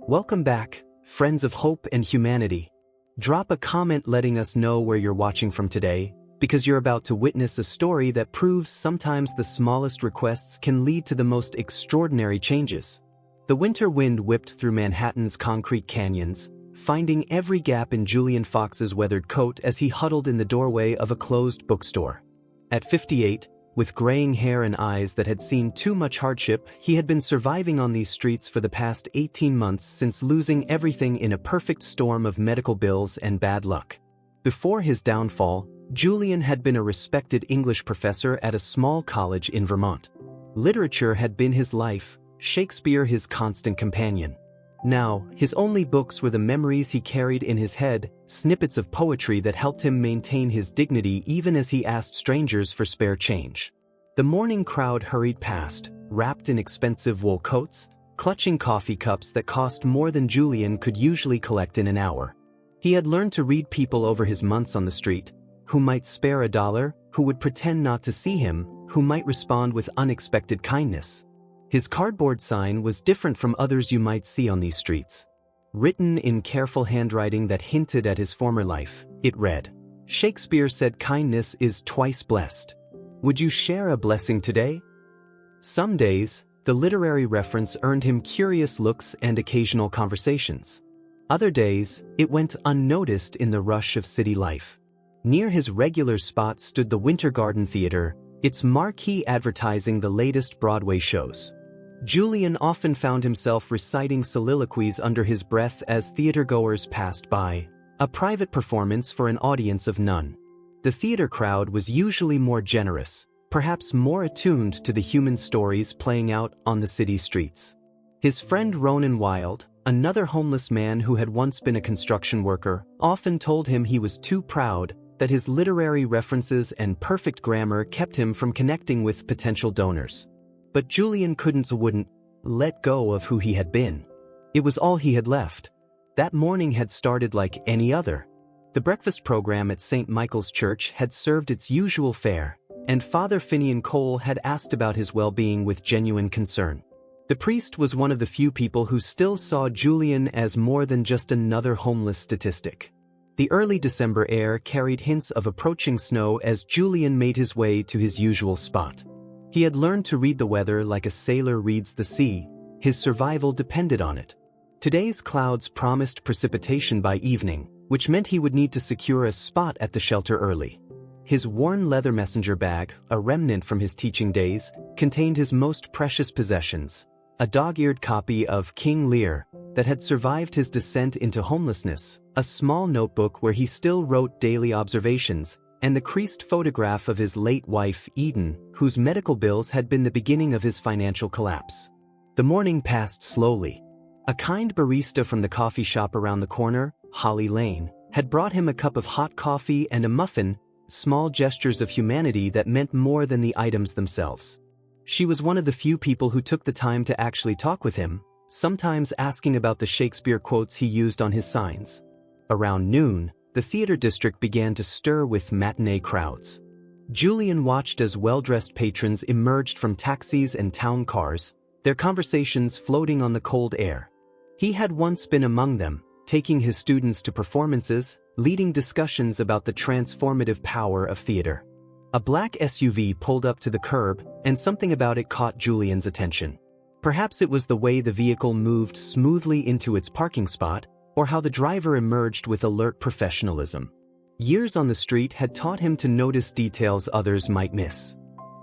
Welcome back, friends of hope and humanity. Drop a comment letting us know where you're watching from today, because you're about to witness a story that proves sometimes the smallest requests can lead to the most extraordinary changes. The winter wind whipped through Manhattan's concrete canyons, finding every gap in Julian Fox's weathered coat as he huddled in the doorway of a closed bookstore. At 58, with graying hair and eyes that had seen too much hardship, he had been surviving on these streets for the past 18 months since losing everything in a perfect storm of medical bills and bad luck. Before his downfall, Julian had been a respected English professor at a small college in Vermont. Literature had been his life, Shakespeare his constant companion. Now, his only books were the memories he carried in his head, snippets of poetry that helped him maintain his dignity even as he asked strangers for spare change. The morning crowd hurried past, wrapped in expensive wool coats, clutching coffee cups that cost more than Julian could usually collect in an hour. He had learned to read people over his months on the street, who might spare $1, who would pretend not to see him, who might respond with unexpected kindness. His cardboard sign was different from others you might see on these streets. Written in careful handwriting that hinted at his former life, it read, "Shakespeare said kindness is twice blessed. Would you share a blessing today?" Some days, the literary reference earned him curious looks and occasional conversations. Other days, it went unnoticed in the rush of city life. Near his regular spot stood the Winter Garden Theater, its marquee advertising the latest Broadway shows. Julian often found himself reciting soliloquies under his breath as theatergoers passed by, a private performance for an audience of none. The theater crowd was usually more generous, perhaps more attuned to the human stories playing out on the city streets. His friend Ronan Wilde, another homeless man who had once been a construction worker, often told him he was too proud, that his literary references and perfect grammar kept him from connecting with potential donors. But Julian wouldn't let go of who he had been. It was all he had left. That morning had started like any other. The breakfast program at St. Michael's Church had served its usual fare, and Father Finian Cole had asked about his well-being with genuine concern. The priest was one of the few people who still saw Julian as more than just another homeless statistic. The early December air carried hints of approaching snow as Julian made his way to his usual spot. He had learned to read the weather like a sailor reads the sea. His survival depended on it. Today's clouds promised precipitation by evening, which meant he would need to secure a spot at the shelter early. His worn leather messenger bag, a remnant from his teaching days, contained his most precious possessions, a dog-eared copy of King Lear that had survived his descent into homelessness, a small notebook where he still wrote daily observations, and the creased photograph of his late wife, Eden, whose medical bills had been the beginning of his financial collapse. The morning passed slowly. A kind barista from the coffee shop around the corner, Holly Lane, had brought him a cup of hot coffee and a muffin, small gestures of humanity that meant more than the items themselves. She was one of the few people who took the time to actually talk with him, sometimes asking about the Shakespeare quotes he used on his signs. Around noon, the theater district began to stir with matinee crowds. Julian watched as well-dressed patrons emerged from taxis and town cars, their conversations floating on the cold air. He had once been among them, taking his students to performances, leading discussions about the transformative power of theater. A black SUV pulled up to the curb, and something about it caught Julian's attention. Perhaps it was the way the vehicle moved smoothly into its parking spot, or how the driver emerged with alert professionalism. Years on the street had taught him to notice details others might miss.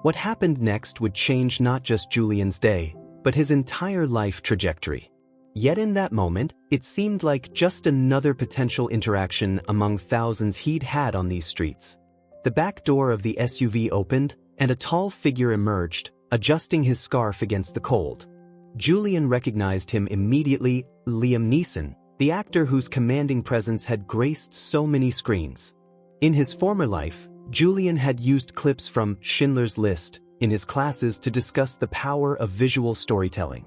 What happened next would change not just Julian's day, but his entire life trajectory. Yet in that moment, it seemed like just another potential interaction among thousands he'd had on these streets. The back door of the SUV opened, and a tall figure emerged, adjusting his scarf against the cold. Julian recognized him immediately, Liam Neeson, the actor whose commanding presence had graced so many screens. In his former life, Julian had used clips from Schindler's List in his classes to discuss the power of visual storytelling.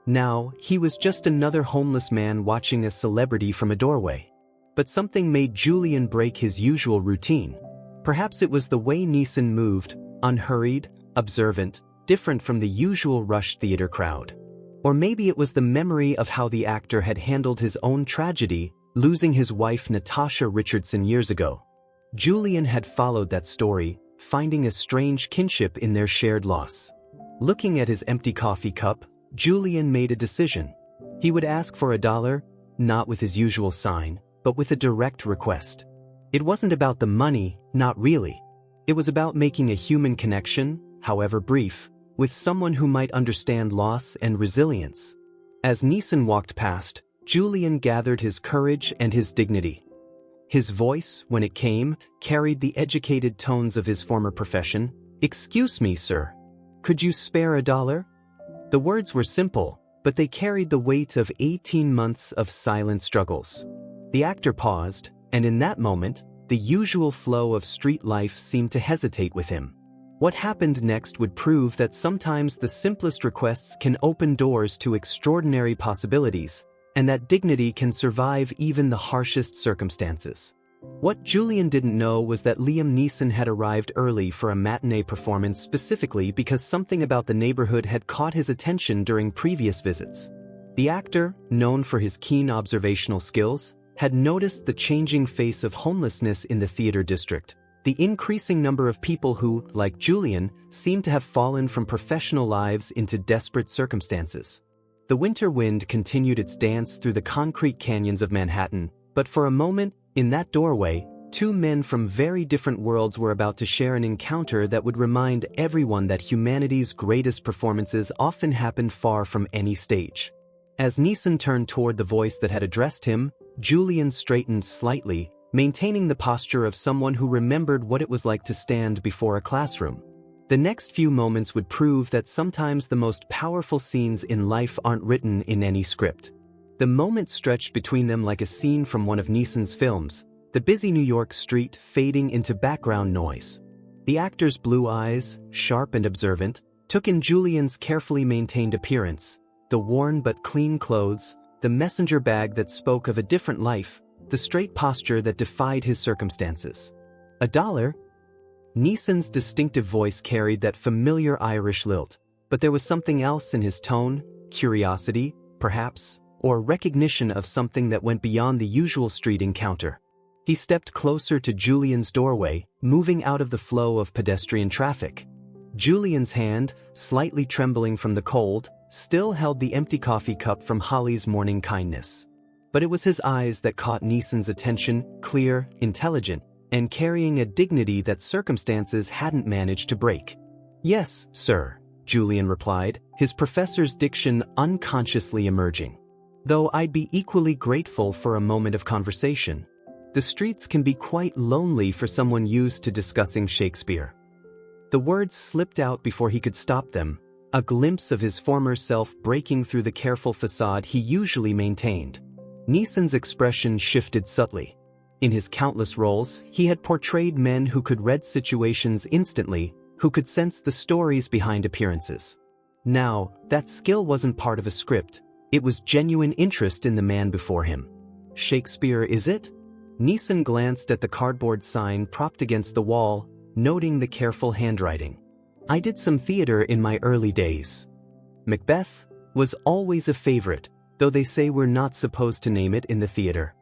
Now, he was just another homeless man watching a celebrity from a doorway. But something made Julian break his usual routine. Perhaps it was the way Neeson moved, unhurried, observant, different from the usual rushed theater crowd. Or maybe it was the memory of how the actor had handled his own tragedy, losing his wife Natasha Richardson years ago. Julian had followed that story, finding a strange kinship in their shared loss. Looking at his empty coffee cup, Julian made a decision. He would ask for $1, not with his usual sign, but with a direct request. It wasn't about the money, not really. It was about making a human connection, however brief, with someone who might understand loss and resilience. As Neeson walked past, Julian gathered his courage and his dignity. His voice, when it came, carried the educated tones of his former profession. "Excuse me, sir. Could you spare $1?" The words were simple, but they carried the weight of 18 months of silent struggles. The actor paused, and in that moment, the usual flow of street life seemed to hesitate with him. What happened next would prove that sometimes the simplest requests can open doors to extraordinary possibilities, and that dignity can survive even the harshest circumstances. What Julian didn't know was that Liam Neeson had arrived early for a matinee performance specifically because something about the neighborhood had caught his attention during previous visits. The actor, known for his keen observational skills, had noticed the changing face of homelessness in the theater district, the increasing number of people who, like Julian, seemed to have fallen from professional lives into desperate circumstances. The winter wind continued its dance through the concrete canyons of Manhattan, but for a moment, in that doorway, two men from very different worlds were about to share an encounter that would remind everyone that humanity's greatest performances often happen far from any stage. As Neeson turned toward the voice that had addressed him, Julian straightened slightly, maintaining the posture of someone who remembered what it was like to stand before a classroom. The next few moments would prove that sometimes the most powerful scenes in life aren't written in any script. The moment stretched between them like a scene from one of Neeson's films, the busy New York street fading into background noise. The actor's blue eyes, sharp and observant, took in Julian's carefully maintained appearance, the worn but clean clothes, the messenger bag that spoke of a different life, the straight posture that defied his circumstances. $1? Neeson's distinctive voice carried that familiar Irish lilt, but there was something else in his tone, curiosity, perhaps, or recognition of something that went beyond the usual street encounter. He stepped closer to Julian's doorway, moving out of the flow of pedestrian traffic. Julian's hand, slightly trembling from the cold, still held the empty coffee cup from Holly's morning kindness. But it was his eyes that caught Neeson's attention, clear, intelligent, and carrying a dignity that circumstances hadn't managed to break. "Yes, sir," Julian replied, his professor's diction unconsciously emerging. "Though I'd be equally grateful for a moment of conversation. The streets can be quite lonely for someone used to discussing Shakespeare." The words slipped out before he could stop them, a glimpse of his former self breaking through the careful facade he usually maintained. Neeson's expression shifted subtly. In his countless roles, he had portrayed men who could read situations instantly, who could sense the stories behind appearances. Now, that skill wasn't part of a script, it was genuine interest in the man before him. "Shakespeare, is it?" Neeson glanced at the cardboard sign propped against the wall, noting the careful handwriting. "I did some theater in my early days. Macbeth was always a favorite, though they say we're not supposed to name it in the theater."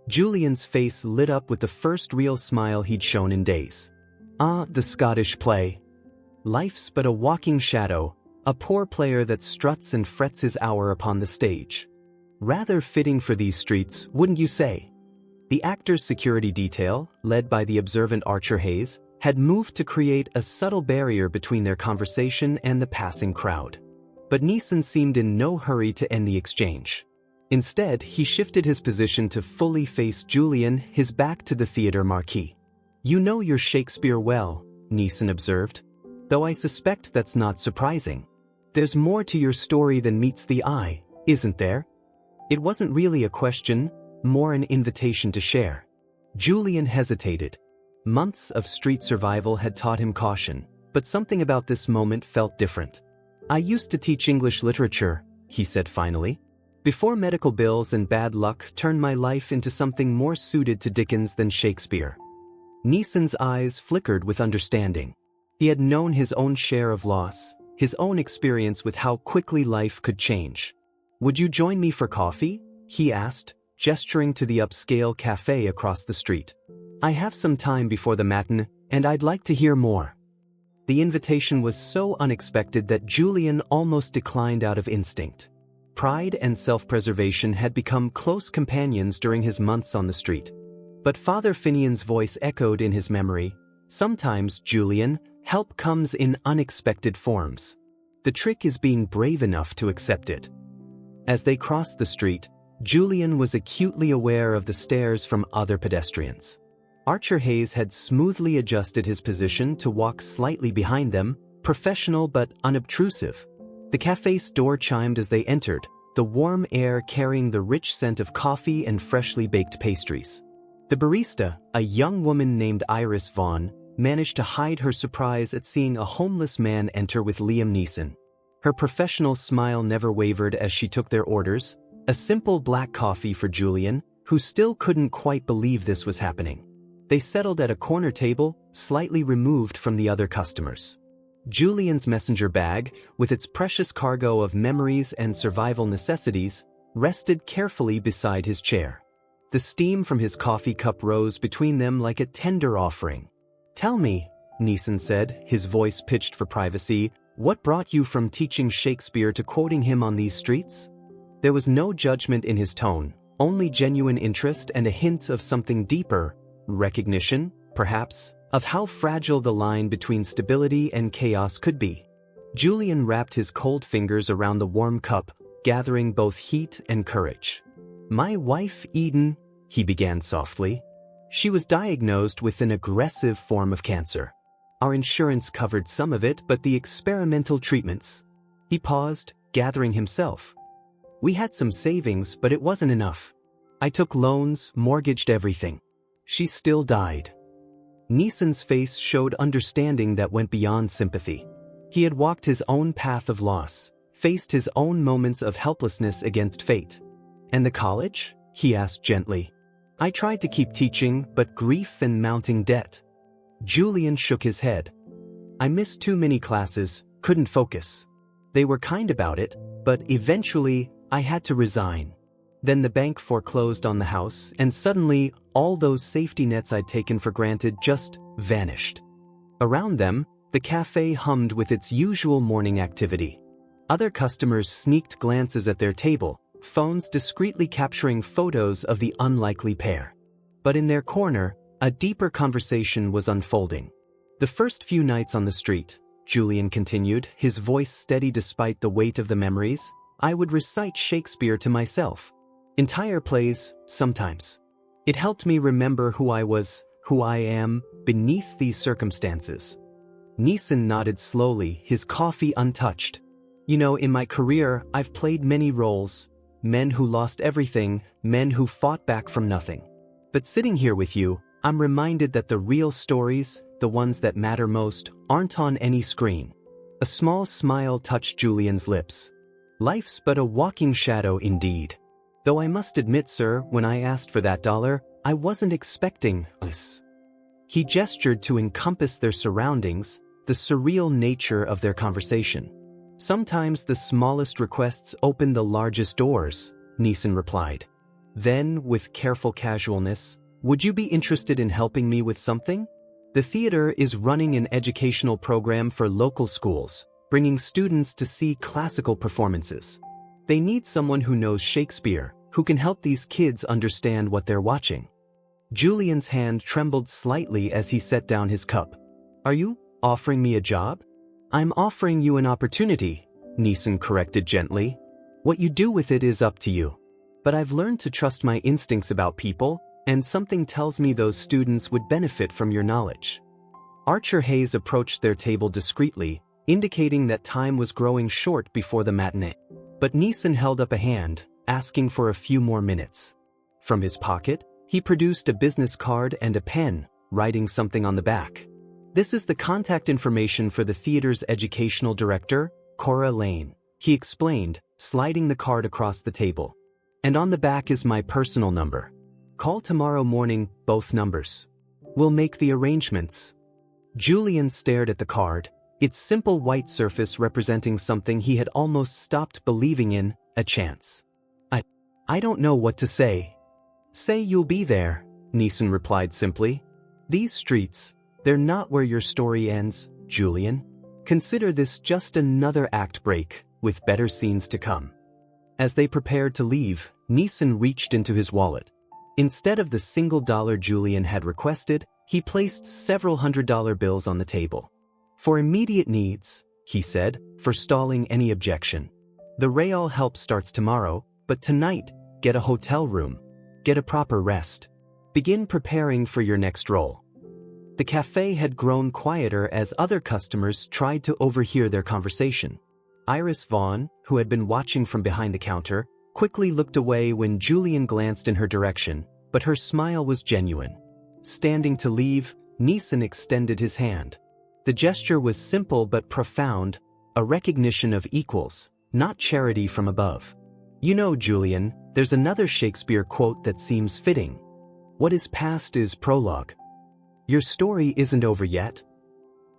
Julian's face lit up with the first real smile he'd shown in days. "Ah, the Scottish play. Life's but a walking shadow, a poor player that struts and frets his hour upon the stage. Rather fitting for these streets, wouldn't you say?" The actor's security detail, led by the observant Archer Hayes, had moved to create a subtle barrier between their conversation and the passing crowd. But Neeson seemed in no hurry to end the exchange. Instead, he shifted his position to fully face Julian, his back to the theater marquee. "You know your Shakespeare well," Neeson observed. "Though I suspect that's not surprising. There's more to your story than meets the eye, isn't there?" It wasn't really a question, more an invitation to share. Julian hesitated. Months of street survival had taught him caution, but something about this moment felt different. "I used to teach English literature," he said finally, "before medical bills and bad luck turned my life into something more suited to Dickens than Shakespeare." Neeson's eyes flickered with understanding. He had known his own share of loss, his own experience with how quickly life could change. "Would you join me for coffee?" he asked, gesturing to the upscale cafe across the street. "I have some time before the matinee, and I'd like to hear more." The invitation was so unexpected that Julian almost declined out of instinct. Pride and self-preservation had become close companions during his months on the street. But Father Finian's voice echoed in his memory. "Sometimes, Julian, help comes in unexpected forms. The trick is being brave enough to accept it." As they crossed the street, Julian was acutely aware of the stares from other pedestrians. Archer Hayes had smoothly adjusted his position to walk slightly behind them, professional but unobtrusive. The cafe's door chimed as they entered, the warm air carrying the rich scent of coffee and freshly baked pastries. The barista, a young woman named Iris Vaughn, managed to hide her surprise at seeing a homeless man enter with Liam Neeson. Her professional smile never wavered as she took their orders, a simple black coffee for Julian, who still couldn't quite believe this was happening. They settled at a corner table, slightly removed from the other customers. Julian's messenger bag, with its precious cargo of memories and survival necessities, rested carefully beside his chair. The steam from his coffee cup rose between them like a tender offering. "Tell me," Neeson said, his voice pitched for privacy, "what brought you from teaching Shakespeare to quoting him on these streets?" There was no judgment in his tone, only genuine interest and a hint of something deeper, recognition, perhaps, of how fragile the line between stability and chaos could be. Julian wrapped his cold fingers around the warm cup, gathering both heat and courage. "My wife, Eden," he began softly. "She was diagnosed with an aggressive form of cancer. Our insurance covered some of it, but the experimental treatments..." He paused, gathering himself. "We had some savings, but it wasn't enough. I took loans, mortgaged everything. She still died." Neeson's face showed understanding that went beyond sympathy. He had walked his own path of loss, faced his own moments of helplessness against fate. "And the college?" he asked gently. "I tried to keep teaching, but grief and mounting debt." Julian shook his head. "I missed too many classes, couldn't focus. They were kind about it, but eventually I had to resign. Then the bank foreclosed on the house, and suddenly all those safety nets I'd taken for granted just vanished." Around them, the cafe hummed with its usual morning activity. Other customers sneaked glances at their table, phones discreetly capturing photos of the unlikely pair. But in their corner, a deeper conversation was unfolding. "The first few nights on the street," Julian continued, his voice steady despite the weight of the memories, "I would recite Shakespeare to myself. Entire plays, sometimes. It helped me remember who I was, who I am, beneath these circumstances." Neeson nodded slowly, his coffee untouched. "You know, in my career, I've played many roles. Men who lost everything, men who fought back from nothing. But sitting here with you, I'm reminded that the real stories, the ones that matter most, aren't on any screen." A small smile touched Julian's lips. "Life's but a walking shadow indeed. Though I must admit, sir, when I asked for that $1, I wasn't expecting this." He gestured to encompass their surroundings, the surreal nature of their conversation. "Sometimes the smallest requests open the largest doors," Neeson replied. Then, with careful casualness, "Would you be interested in helping me with something? The theater is running an educational program for local schools, bringing students to see classical performances. They need someone who knows Shakespeare, who can help these kids understand what they're watching." Julian's hand trembled slightly as he set down his cup. "Are you offering me a job?" "I'm offering you an opportunity," Neeson corrected gently. "What you do with it is up to you. But I've learned to trust my instincts about people, and something tells me those students would benefit from your knowledge." Archer Hayes approached their table discreetly, indicating that time was growing short before the matinee. But Neeson held up a hand, asking for a few more minutes. From his pocket, he produced a business card and a pen, writing something on the back. "This is the contact information for the theater's educational director, Cora Lane," he explained, sliding the card across the table. "And on the back is my personal number. Call tomorrow morning, both numbers. We'll make the arrangements." Julian stared at the card, its simple white surface representing something he had almost stopped believing in, a chance. I don't know what to say. Say you'll be there, Neeson replied simply. These streets, they're not where your story ends, Julian. Consider this just another act break, with better scenes to come. As they prepared to leave, Neeson reached into his wallet. Instead of the $1 Julian had requested, he placed several $100 bills on the table. For immediate needs, he said, forestalling any objection. The Real help starts tomorrow, but tonight, get a hotel room. Get a proper rest. Begin preparing for your next role. The cafe had grown quieter as other customers tried to overhear their conversation. Iris Vaughn, who had been watching from behind the counter, quickly looked away when Julian glanced in her direction, but her smile was genuine. Standing to leave, Neeson extended his hand. The gesture was simple but profound, a recognition of equals, not charity from above. You know, Julian, there's another Shakespeare quote that seems fitting. What is past is prologue. Your story isn't over yet.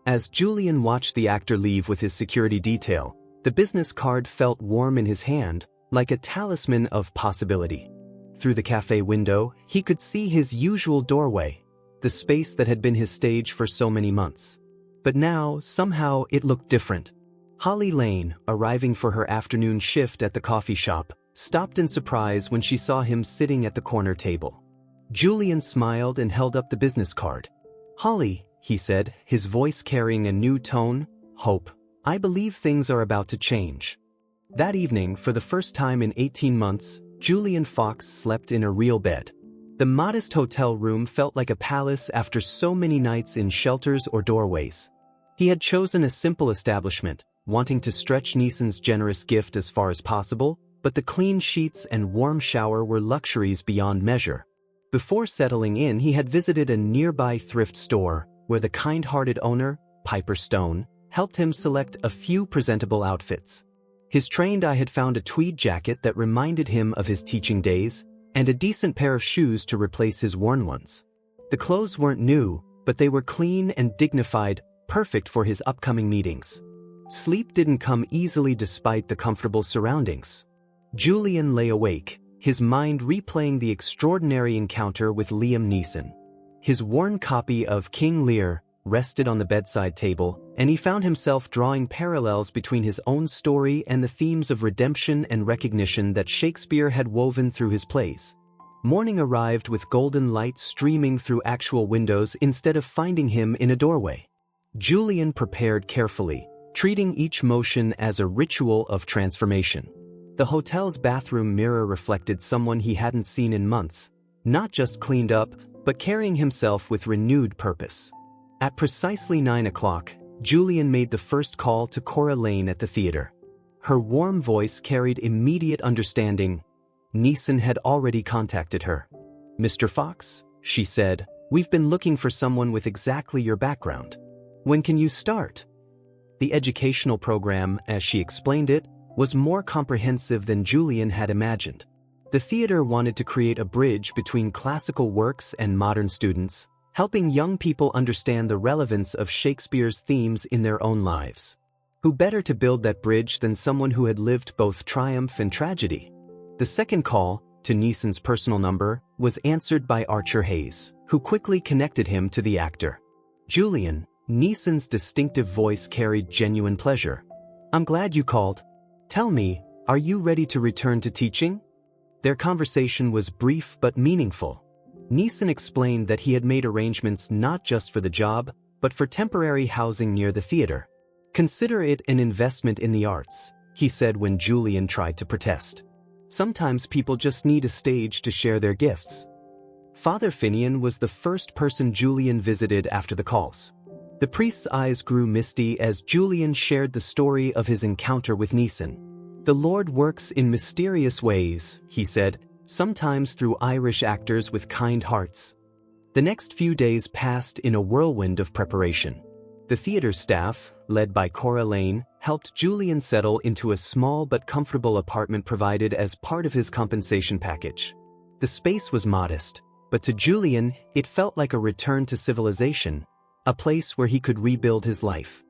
As Julian watched the actor leave with his security detail, the business card felt warm in his hand, like a talisman of possibility. Through the cafe window, he could see his usual doorway, the space that had been his stage for so many months. But now, somehow, it looked different. Holly Lane, arriving for her afternoon shift at the coffee shop, stopped in surprise when she saw him sitting at the corner table. Julian smiled and held up the business card. Holly, he said, his voice carrying a new tone, hope. I believe things are about to change. That evening, for the first time in 18 months, Julian Fox slept in a real bed. The modest hotel room felt like a palace after so many nights in shelters or doorways. He had chosen a simple establishment, wanting to stretch Neeson's generous gift as far as possible, but the clean sheets and warm shower were luxuries beyond measure. Before settling in, he had visited a nearby thrift store, where the kind-hearted owner, Piper Stone, helped him select a few presentable outfits. His trained eye had found a tweed jacket that reminded him of his teaching days, and a decent pair of shoes to replace his worn ones. The clothes weren't new, but they were clean and dignified, perfect for his upcoming meetings. Sleep didn't come easily despite the comfortable surroundings. Julian lay awake, his mind replaying the extraordinary encounter with Liam Neeson. His worn copy of King Lear rested on the bedside table, and he found himself drawing parallels between his own story and the themes of redemption and recognition that Shakespeare had woven through his plays. Morning arrived with golden light streaming through actual windows instead of finding him in a doorway. Julian prepared carefully, treating each motion as a ritual of transformation. The hotel's bathroom mirror reflected someone he hadn't seen in months, not just cleaned up, but carrying himself with renewed purpose. At precisely 9 o'clock, Julian made the first call to Cora Lane at the theater. Her warm voice carried immediate understanding. Neeson had already contacted her. Mr. Fox, she said, we've been looking for someone with exactly your background. When can you start? The educational program, as she explained it, was more comprehensive than Julian had imagined. The theater wanted to create a bridge between classical works and modern students, helping young people understand the relevance of Shakespeare's themes in their own lives. Who better to build that bridge than someone who had lived both triumph and tragedy? The second call, to Neeson's personal number, was answered by Archer Hayes, who quickly connected him to the actor. Julian, Neeson's distinctive voice carried genuine pleasure. I'm glad you called. Tell me, are you ready to return to teaching? Their conversation was brief but meaningful. Neeson explained that he had made arrangements not just for the job, but for temporary housing near the theater. Consider it an investment in the arts, he said when Julian tried to protest. Sometimes people just need a stage to share their gifts. Father Finian was the first person Julian visited after the calls. The priest's eyes grew misty as Julian shared the story of his encounter with Neeson. The Lord works in mysterious ways, he said, sometimes through Irish actors with kind hearts. The next few days passed in a whirlwind of preparation. The theater staff, led by Cora Lane, helped Julian settle into a small but comfortable apartment provided as part of his compensation package. The space was modest, but to Julian, it felt like a return to civilization, a place where he could rebuild his life.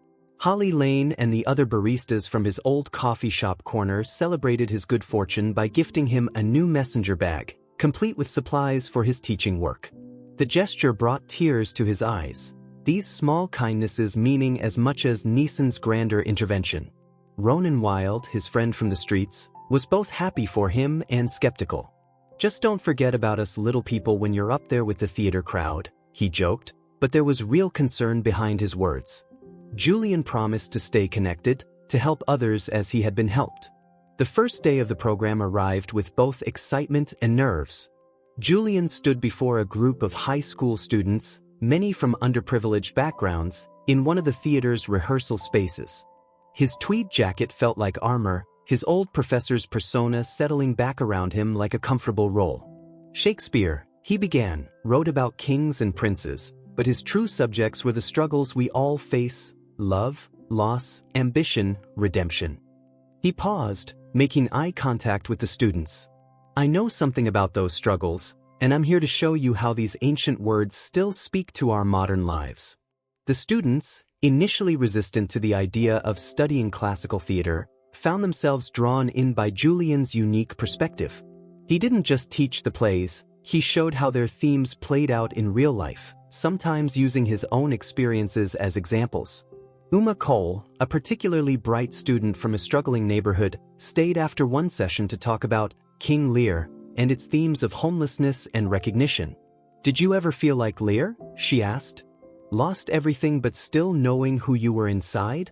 Holly Lane and the other baristas from his old coffee shop corner celebrated his good fortune by gifting him a new messenger bag, complete with supplies for his teaching work. The gesture brought tears to his eyes, these small kindnesses meaning as much as Neeson's grander intervention. Ronan Wilde, his friend from the streets, was both happy for him and skeptical. "Just don't forget about us little people when you're up there with the theater crowd," he joked, but there was real concern behind his words. Julian promised to stay connected, to help others as he had been helped. The first day of the program arrived with both excitement and nerves. Julian stood before a group of high school students, many from underprivileged backgrounds, in one of the theater's rehearsal spaces. His tweed jacket felt like armor, his old professor's persona settling back around him like a comfortable role. "Shakespeare," he began, "wrote about kings and princes, but his true subjects were the struggles we all face: love, loss, ambition, redemption." He paused, making eye contact with the students. "I know something about those struggles, and I'm here to show you how these ancient words still speak to our modern lives." The students, initially resistant to the idea of studying classical theater, found themselves drawn in by Julian's unique perspective. He didn't just teach the plays, he showed how their themes played out in real life, sometimes using his own experiences as examples. Uma Cole, a particularly bright student from a struggling neighborhood, stayed after one session to talk about King Lear and its themes of homelessness and recognition. "Did you ever feel like Lear?" she asked. "Lost everything but still knowing who you were inside?"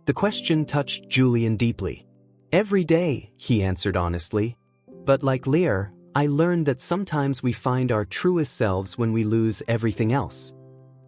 The question touched Julian deeply. "Every day," he answered honestly. "But like Lear, I learned that sometimes we find our truest selves when we lose everything else."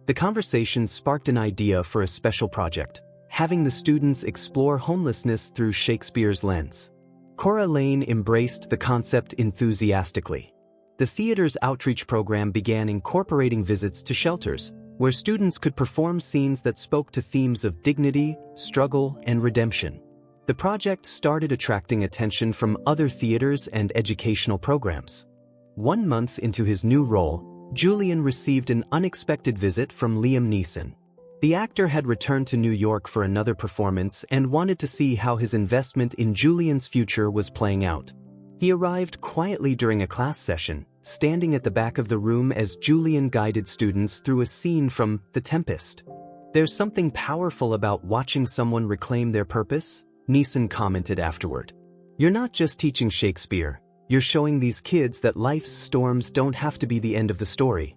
The conversation sparked an idea for a special project, having the students explore homelessness through Shakespeare's lens. Cora Lane embraced the concept enthusiastically. The theater's outreach program began incorporating visits to shelters, where students could perform scenes that spoke to themes of dignity, struggle, and redemption. The project started attracting attention from other theaters and educational programs. 1 month into his new role, Julian received an unexpected visit from Liam Neeson. The actor had returned to New York for another performance and wanted to see how his investment in Julian's future was playing out. He arrived quietly during a class session, standing at the back of the room as Julian guided students through a scene from The Tempest. "There's something powerful about watching someone reclaim their purpose," Neeson commented afterward. "You're not just teaching Shakespeare, you're showing these kids that life's storms don't have to be the end of the story."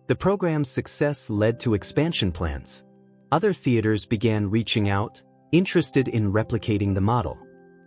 The program's success led to expansion plans. Other theaters began reaching out, interested in replicating the model.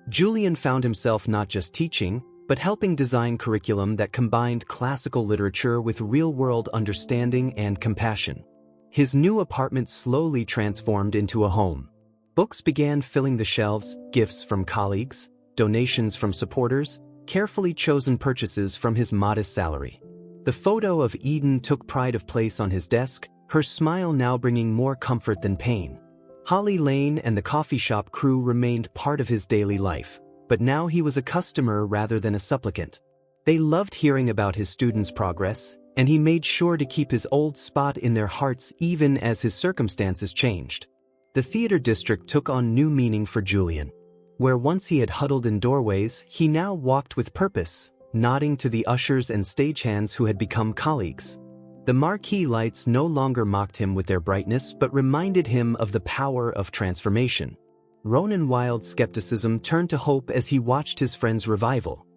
Julian found himself not just teaching, but helping design curriculum that combined classical literature with real-world understanding and compassion. His new apartment slowly transformed into a home. Books began filling the shelves, gifts from colleagues, donations from supporters, carefully chosen purchases from his modest salary. The photo of Eden took pride of place on his desk, her smile now bringing more comfort than pain. Holly Lane and the coffee shop crew remained part of his daily life, but now he was a customer rather than a supplicant. They loved hearing about his students' progress, and he made sure to keep his old spot in their hearts even as his circumstances changed. The theater district took on new meaning for Julian. Where once he had huddled in doorways, he now walked with purpose, nodding to the ushers and stagehands who had become colleagues. The marquee lights no longer mocked him with their brightness but reminded him of the power of transformation. Ronan Wilde's skepticism turned to hope as he watched his friend's revival.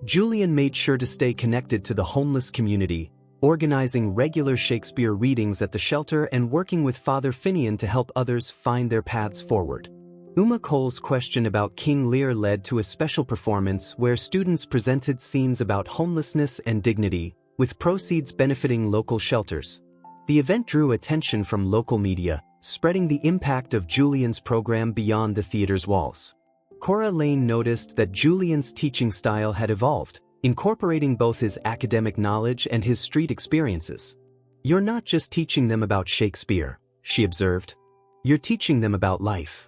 Julian made sure to stay connected to the homeless community, organizing regular Shakespeare readings at the shelter and working with Father Finian to help others find their paths forward. Uma Cole's question about King Lear led to a special performance where students presented scenes about homelessness and dignity, with proceeds benefiting local shelters. The event drew attention from local media, spreading the impact of Julian's program beyond the theater's walls. Cora Lane noticed that Julian's teaching style had evolved, incorporating both his academic knowledge and his street experiences. "You're not just teaching them about Shakespeare," she observed. "You're teaching them about life."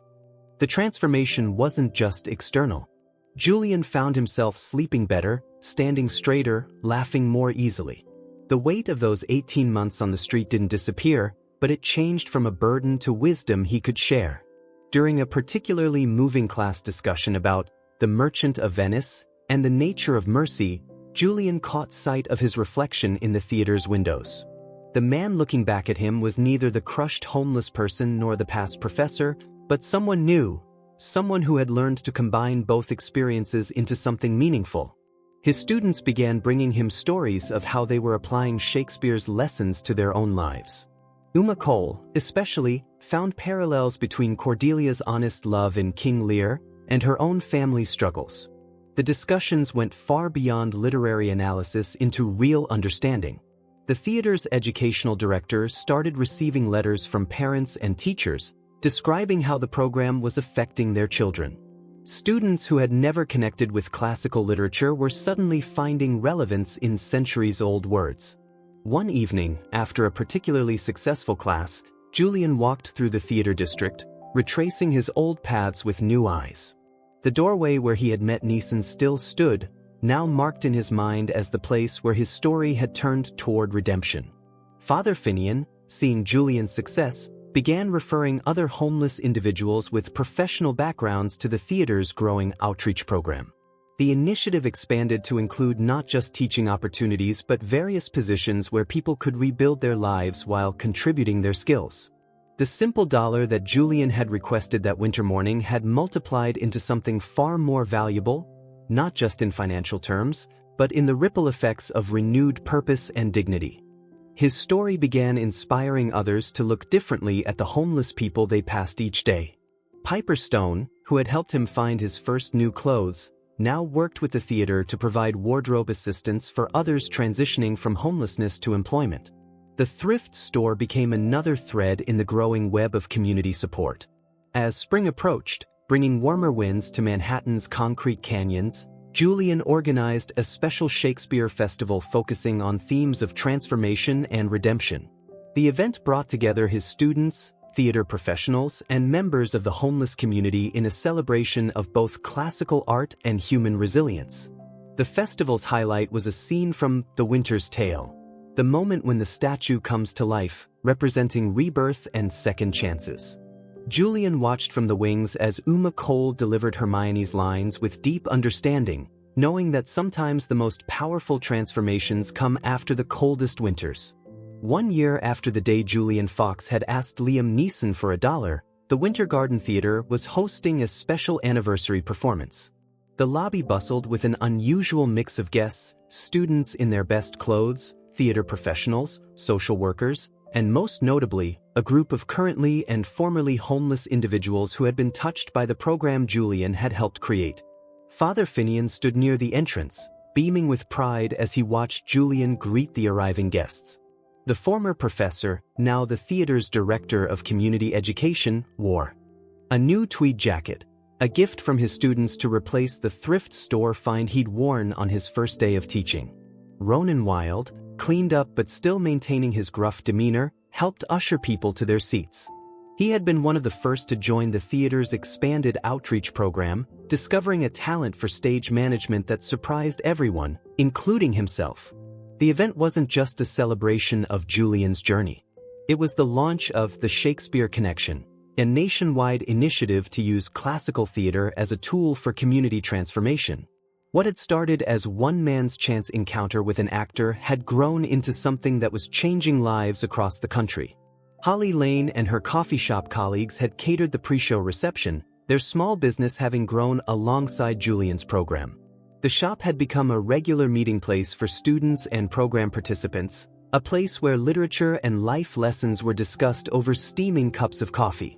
The transformation wasn't just external. Julian found himself sleeping better, standing straighter, laughing more easily. The weight of those 18 months on the street didn't disappear, but it changed from a burden to wisdom he could share. During a particularly moving class discussion about The Merchant of Venice and the nature of mercy, Julian caught sight of his reflection in the theater's windows. The man looking back at him was neither the crushed homeless person nor the past professor, but someone new, someone who had learned to combine both experiences into something meaningful. His students began bringing him stories of how they were applying Shakespeare's lessons to their own lives. Uma Cole, especially, found parallels between Cordelia's honest love in King Lear and her own family struggles. The discussions went far beyond literary analysis into real understanding. The theater's educational director started receiving letters from parents and teachers describing how the program was affecting their children. Students who had never connected with classical literature were suddenly finding relevance in centuries-old words. One evening, after a particularly successful class, Julian walked through the theater district, retracing his old paths with new eyes. The doorway where he had met Neeson still stood, now marked in his mind as the place where his story had turned toward redemption. Father Finian, seeing Julian's success, began referring other homeless individuals with professional backgrounds to the theater's growing outreach program. The initiative expanded to include not just teaching opportunities but various positions where people could rebuild their lives while contributing their skills. The simple dollar that Julian had requested that winter morning had multiplied into something far more valuable, not just in financial terms, but in the ripple effects of renewed purpose and dignity. His story began inspiring others to look differently at the homeless people they passed each day. Piper Stone, who had helped him find his first new clothes, now worked with the theater to provide wardrobe assistance for others transitioning from homelessness to employment. The thrift store became another thread in the growing web of community support. As spring approached, bringing warmer winds to Manhattan's concrete canyons, Julian organized a special Shakespeare festival focusing on themes of transformation and redemption. The event brought together his students, theater professionals, and members of the homeless community in a celebration of both classical art and human resilience. The festival's highlight was a scene from The Winter's Tale, the moment when the statue comes to life, representing rebirth and second chances. Julian watched from the wings as Uma Cole delivered Hermione's lines with deep understanding, knowing that sometimes the most powerful transformations come after the coldest winters. 1 year after the day Julian Fox had asked Liam Neeson for $1, the Winter Garden Theater was hosting a special anniversary performance. The lobby bustled with an unusual mix of guests, students in their best clothes, theater professionals, social workers, and most notably, a group of currently and formerly homeless individuals who had been touched by the program Julian had helped create. Father Finian stood near the entrance, beaming with pride as he watched Julian greet the arriving guests. The former professor, now the theater's director of community education, wore a new tweed jacket, a gift from his students to replace the thrift store find he'd worn on his first day of teaching. Ronan Wilde, cleaned up but still maintaining his gruff demeanor, helped usher people to their seats. He had been one of the first to join the theater's expanded outreach program, discovering a talent for stage management that surprised everyone, including himself. The event wasn't just a celebration of Julian's journey. It was the launch of The Shakespeare Connection, a nationwide initiative to use classical theater as a tool for community transformation. What had started as one man's chance encounter with an actor had grown into something that was changing lives across the country. Holly Lane and her coffee shop colleagues had catered the pre-show reception, their small business having grown alongside Julian's program. The shop had become a regular meeting place for students and program participants, a place where literature and life lessons were discussed over steaming cups of coffee.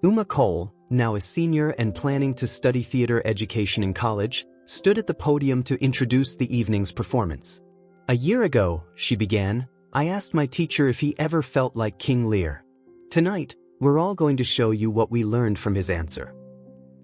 Uma Cole, now a senior and planning to study theater education in college, stood at the podium to introduce the evening's performance. "A year ago," she began, "I asked my teacher if he ever felt like King Lear. Tonight, we're all going to show you what we learned from his answer."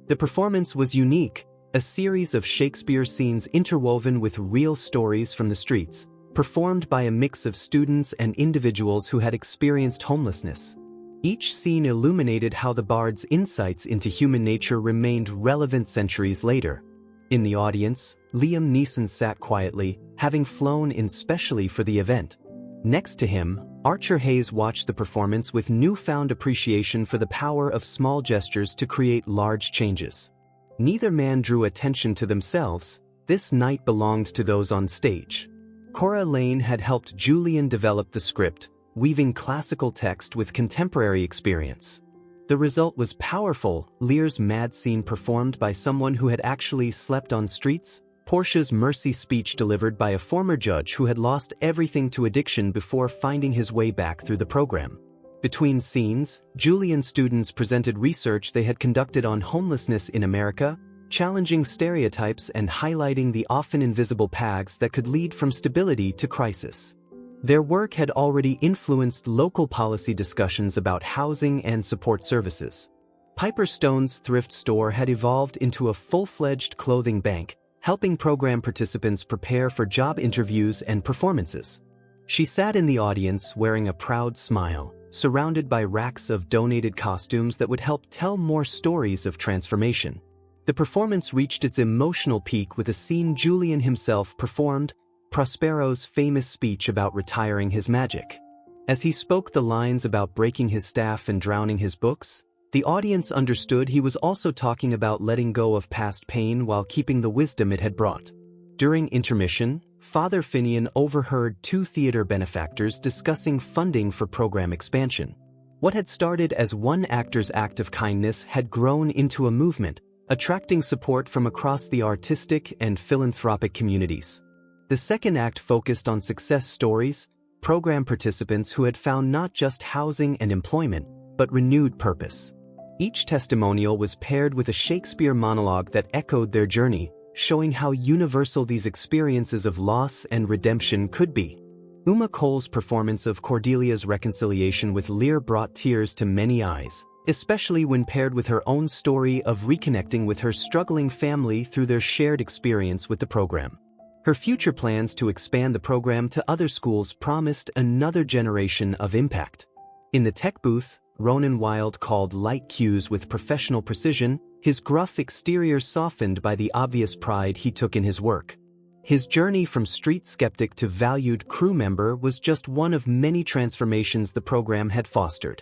The performance was unique, a series of Shakespeare scenes interwoven with real stories from the streets, performed by a mix of students and individuals who had experienced homelessness. Each scene illuminated how the bard's insights into human nature remained relevant centuries later. In the audience, Liam Neeson sat quietly, having flown in specially for the event. Next to him, Archer Hayes watched the performance with newfound appreciation for the power of small gestures to create large changes. Neither man drew attention to themselves. This night belonged to those on stage. Cora Lane had helped Julian develop the script, weaving classical text with contemporary experience. The result was powerful. Lear's mad scene performed by someone who had actually slept on streets, Portia's mercy speech delivered by a former judge who had lost everything to addiction before finding his way back through the program. Between scenes, Julian students presented research they had conducted on homelessness in America, challenging stereotypes and highlighting the often invisible paths that could lead from stability to crisis. Their work had already influenced local policy discussions about housing and support services. Piper Stone's thrift store had evolved into a full-fledged clothing bank, helping program participants prepare for job interviews and performances. She sat in the audience wearing a proud smile, surrounded by racks of donated costumes that would help tell more stories of transformation. The performance reached its emotional peak with a scene Julian himself performed, Prospero's famous speech about retiring his magic. As he spoke the lines about breaking his staff and drowning his books, the audience understood he was also talking about letting go of past pain while keeping the wisdom it had brought. During intermission, Father Finian overheard two theater benefactors discussing funding for program expansion. What had started as one actor's act of kindness had grown into a movement, attracting support from across the artistic and philanthropic communities. The second act focused on success stories, program participants who had found not just housing and employment, but renewed purpose. Each testimonial was paired with a Shakespeare monologue that echoed their journey, showing how universal these experiences of loss and redemption could be. Uma Cole's performance of Cordelia's reconciliation with Lear brought tears to many eyes, especially when paired with her own story of reconnecting with her struggling family through their shared experience with the program. Her future plans to expand the program to other schools promised another generation of impact. In the tech booth, Ronan Wilde called light cues with professional precision, his gruff exterior softened by the obvious pride he took in his work. His journey from street skeptic to valued crew member was just one of many transformations the program had fostered.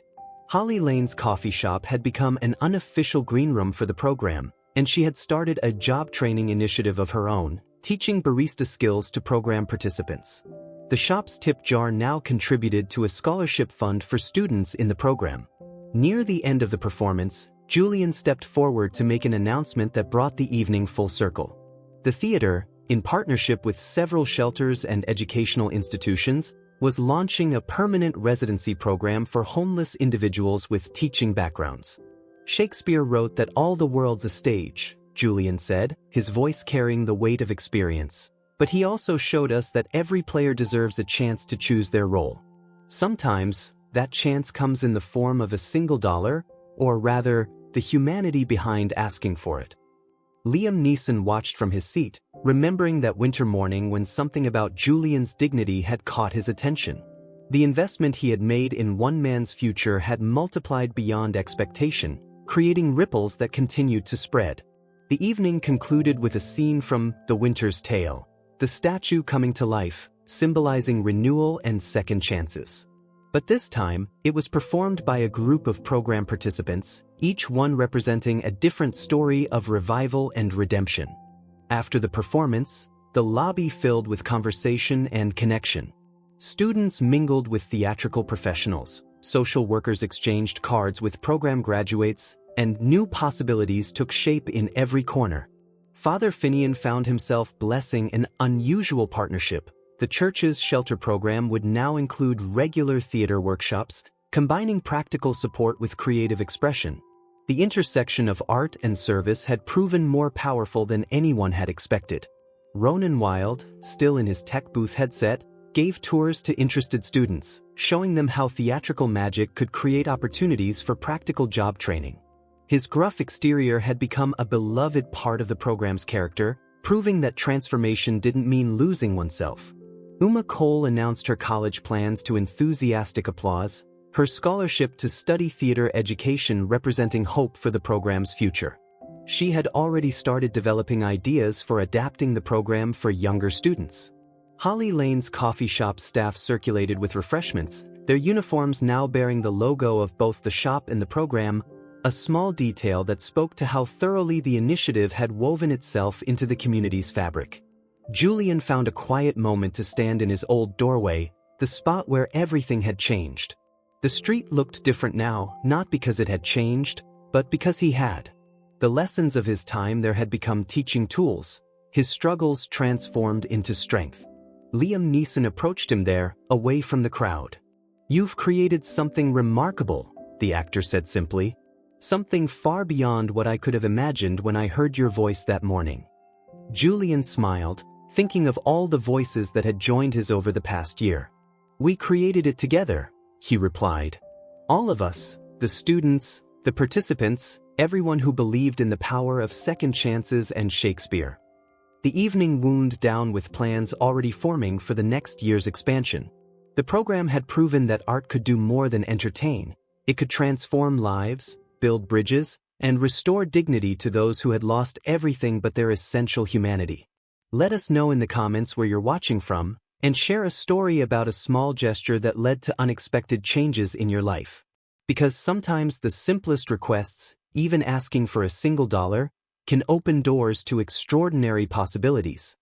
Holly Lane's coffee shop had become an unofficial green room for the program, and she had started a job training initiative of her own, teaching barista skills to program participants. The shop's tip jar now contributed to a scholarship fund for students in the program. Near the end of the performance, Julian stepped forward to make an announcement that brought the evening full circle. The theater, in partnership with several shelters and educational institutions, was launching a permanent residency program for homeless individuals with teaching backgrounds. Shakespeare wrote that all the world's a stage, Julian said, his voice carrying the weight of experience. But he also showed us that every player deserves a chance to choose their role. Sometimes, that chance comes in the form of a single dollar, or rather, the humanity behind asking for it. Liam Neeson watched from his seat, remembering that winter morning when something about Julian's dignity had caught his attention. The investment he had made in one man's future had multiplied beyond expectation, creating ripples that continued to spread. The evening concluded with a scene from The Winter's Tale, the statue coming to life, symbolizing renewal and second chances. But this time, it was performed by a group of program participants, each one representing a different story of revival and redemption. After the performance, the lobby filled with conversation and connection. Students mingled with theatrical professionals, social workers exchanged cards with program graduates, and new possibilities took shape in every corner. Father Finian found himself blessing an unusual partnership. The church's shelter program would now include regular theater workshops, combining practical support with creative expression. The intersection of art and service had proven more powerful than anyone had expected. Ronan Wilde, still in his tech booth headset, gave tours to interested students, showing them how theatrical magic could create opportunities for practical job training. His gruff exterior had become a beloved part of the program's character, proving that transformation didn't mean losing oneself. Uma Cole announced her college plans to enthusiastic applause, her scholarship to study theater education representing hope for the program's future. She had already started developing ideas for adapting the program for younger students. Holly Lane's coffee shop staff circulated with refreshments, their uniforms now bearing the logo of both the shop and the program, a small detail that spoke to how thoroughly the initiative had woven itself into the community's fabric. Julian found a quiet moment to stand in his old doorway, the spot where everything had changed. The street looked different now, not because it had changed, but because he had. The lessons of his time there had become teaching tools, his struggles transformed into strength. Liam Neeson approached him there, away from the crowd. "You've created something remarkable," the actor said simply. "Something far beyond what I could have imagined when I heard your voice that morning." Julian smiled, thinking of all the voices that had joined his over the past year. "We created it together," he replied. "All of us, the students, the participants, everyone who believed in the power of second chances and Shakespeare." The evening wound down with plans already forming for the next year's expansion. The program had proven that art could do more than entertain. It could transform lives, build bridges, and restore dignity to those who had lost everything but their essential humanity. Let us know in the comments where you're watching from, and share a story about a small gesture that led to unexpected changes in your life. Because sometimes the simplest requests, even asking for a single dollar, can open doors to extraordinary possibilities.